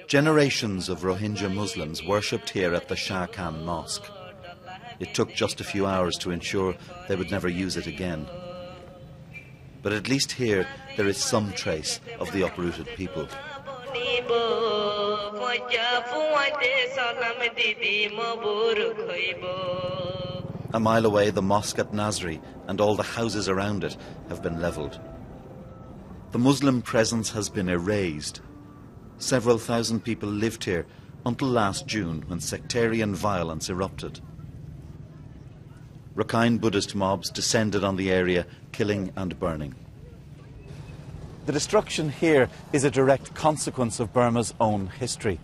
Generations of Rohingya Muslims worshipped here at the Shah Khan Mosque. It took just a few hours to ensure they would never use it again. But at least here there is some trace of the uprooted people. A mile away, the mosque at Nasri and all the houses around it have been levelled. The Muslim presence has been erased. Several thousand people lived here until last June, when sectarian violence erupted. Rakhine Buddhist mobs descended on the area, killing and burning. The destruction here is a direct consequence of Burma's own history,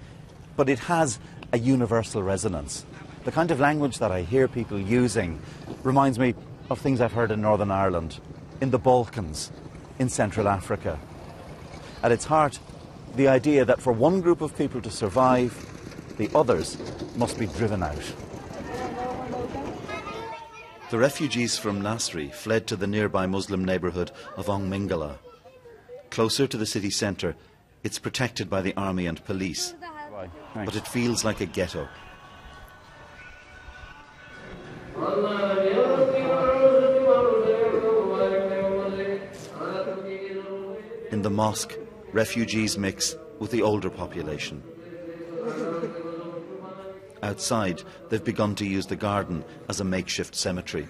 but it has a universal resonance. The kind of language that I hear people using reminds me of things I've heard in Northern Ireland, in the Balkans, in Central Africa. At its heart, the idea that for one group of people to survive, the others must be driven out. The refugees from Nasri fled to the nearby Muslim neighbourhood of Ongmingala. Closer to the city centre, it's protected by the army and police, but it feels like a ghetto. In the mosque, refugees mix with the older population. Outside, they've begun to use the garden as a makeshift cemetery.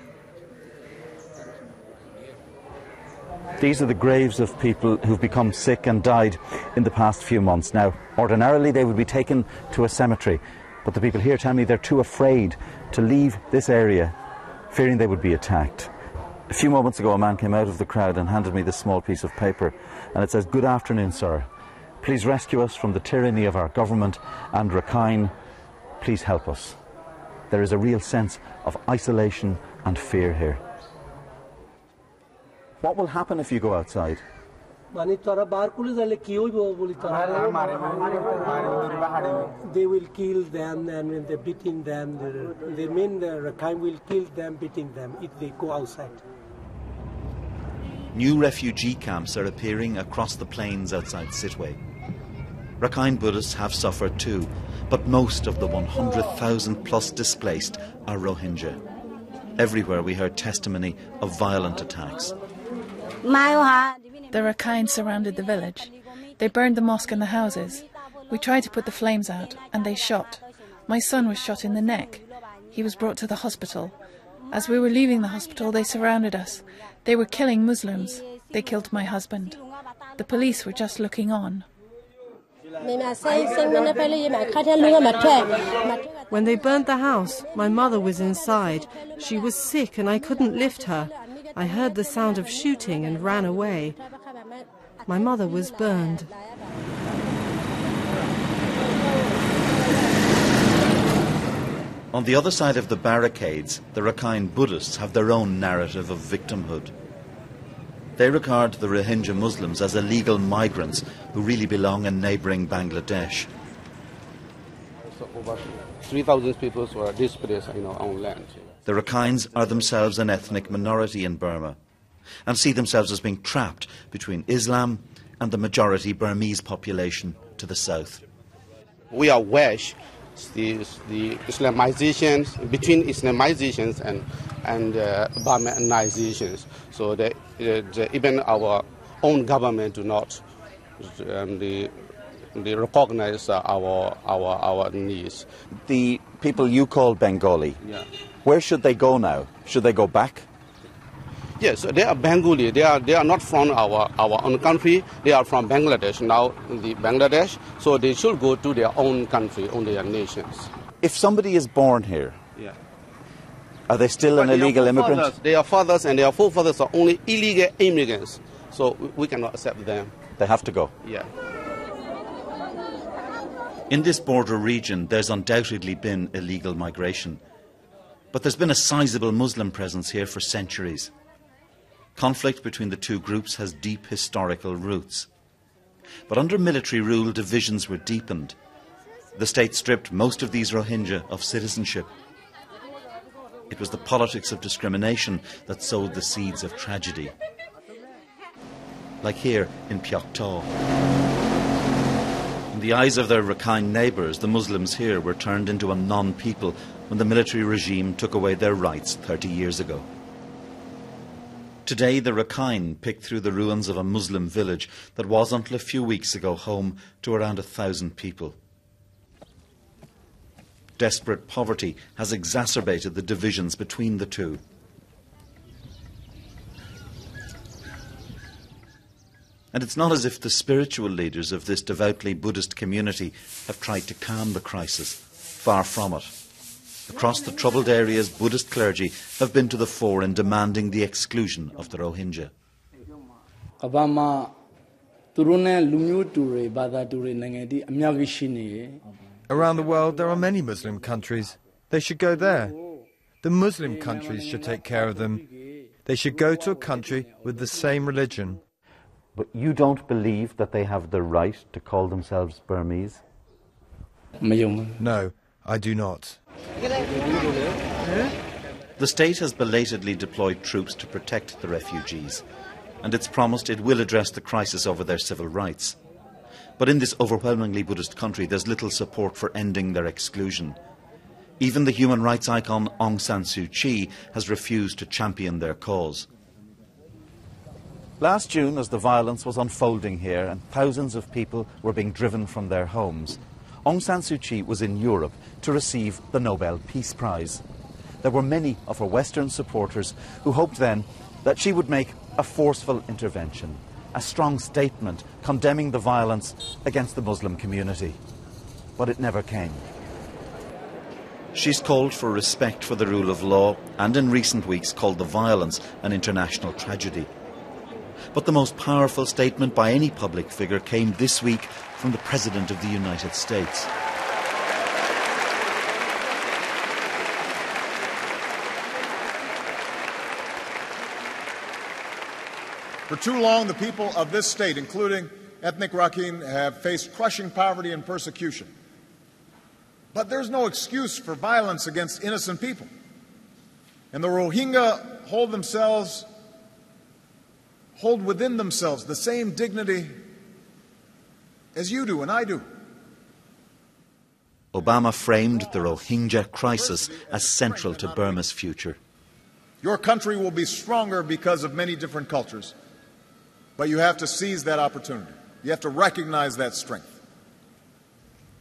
These are the graves of people who've become sick and died in the past few months. Now, ordinarily they would be taken to a cemetery, but the people here tell me they're too afraid to leave this area, fearing they would be attacked. A few moments ago, a man came out of the crowd and handed me this small piece of paper, and it says, "Good afternoon, sir. Please rescue us from the tyranny of our government and Rakhine. Please help us." There is a real sense of isolation and fear here. What will happen if you go outside? They will kill them, and they're beating them. The men, Rakhine will kill them, beating them if they go outside. New refugee camps are appearing across the plains outside Sitwe. Rakhine Buddhists have suffered too, but most of the 100,000 plus displaced are Rohingya. Everywhere we heard testimony of violent attacks. The Rakhine surrounded the village. They burned the mosque and the houses. We tried to put the flames out, and they shot. My son was shot in the neck. He was brought to the hospital. As we were leaving the hospital, they surrounded us. They were killing Muslims. They killed my husband. The police were just looking on. When they burnt the house, my mother was inside. She was sick and I couldn't lift her. I heard the sound of shooting and ran away. My mother was burned. On the other side of the barricades, the Rakhine Buddhists have their own narrative of victimhood. They regard the Rohingya Muslims as illegal migrants who really belong in neighbouring Bangladesh. So over 3,000 people were displaced on land. The Rakhines are themselves an ethnic minority in Burma and see themselves as being trapped between Islam and the majority Burmese population to the south. We are wedged the Islamizations, between Islamizations and Burmanizations. So that even our own government do not they recognize our needs. The people you call Bengali, yeah. Where should they go now? Should they go back? Yes, they are Bengali. They are not from our own country. They are from Bangladesh now, in the Bangladesh. So they should go to their own country, own their nations. If somebody is born here, yeah. Are they still an illegal immigrant? Their fathers and their forefathers are only illegal immigrants. So we cannot accept them. They have to go. Yeah. In this border region, there's undoubtedly been illegal migration. But there's been a sizable Muslim presence here for centuries. Conflict between the two groups has deep historical roots. But under military rule, divisions were deepened. The state stripped most of these Rohingya of citizenship. It was the politics of discrimination that sowed the seeds of tragedy. Like here in Pyok To. In the eyes of their Rakhine neighbours, the Muslims here were turned into a non-people when the military regime took away their rights 30 years ago. Today, the Rakhine picked through the ruins of a Muslim village that was until a few weeks ago home to around 1,000 people. Desperate poverty has exacerbated the divisions between the two. And it's not as if the spiritual leaders of this devoutly Buddhist community have tried to calm the crisis. Far from it. Across the troubled areas, Buddhist clergy have been to the fore in demanding the exclusion of the Rohingya. Around the world, there are many Muslim countries. They should go there. The Muslim countries should take care of them. They should go to a country with the same religion. But you don't believe that they have the right to call themselves Burmese? No, I do not. The state has belatedly deployed troops to protect the refugees, and it's promised it will address the crisis over their civil rights. But in this overwhelmingly Buddhist country, there's little support for ending their exclusion. Even the human rights icon Aung San Suu Kyi has refused to champion their cause. Last June, as the violence was unfolding here and thousands of people were being driven from their homes, Aung San Suu Kyi was in Europe to receive the Nobel Peace Prize. There were many of her Western supporters who hoped then that she would make a forceful intervention, a strong statement condemning the violence against the Muslim community. But it never came. She's called for respect for the rule of law and in recent weeks called the violence an international tragedy. But the most powerful statement by any public figure came this week from the President of the United States. For too long, the people of this state, including ethnic Rakhine, have faced crushing poverty and persecution. But there's no excuse for violence against innocent people. And the Rohingya hold within themselves the same dignity as you do and I do. Obama framed the Rohingya crisis as central to Burma's future. Your country will be stronger because of many different cultures, but you have to seize that opportunity. You have to recognize that strength.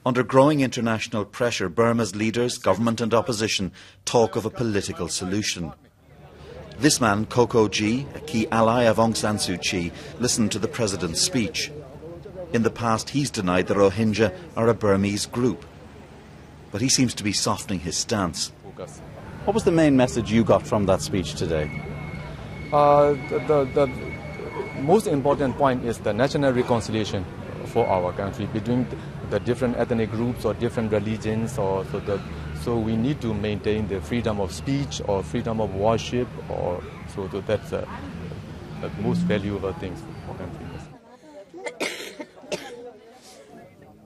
Under growing international pressure, Burma's leaders, government and opposition, talk of a political solution. This man, Koko G, a key ally of Aung San Suu Kyi, listened to the president's speech. In the past, he's denied the Rohingya are a Burmese group. But he seems to be softening his stance. What was the main message you got from that speech today? The most important point is the national reconciliation for our country between the different ethnic groups or different religions. So we need to maintain the freedom of speech or freedom of worship. So that's the most valuable things for country.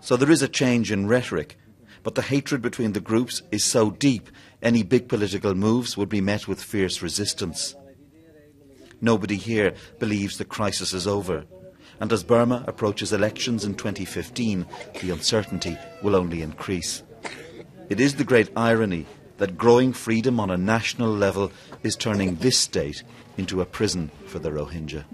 So there is a change in rhetoric, but the hatred between the groups is so deep, any big political moves would be met with fierce resistance. Nobody here believes the crisis is over. And as Burma approaches elections in 2015, the uncertainty will only increase. It is the great irony that growing freedom on a national level is turning this state into a prison for the Rohingya.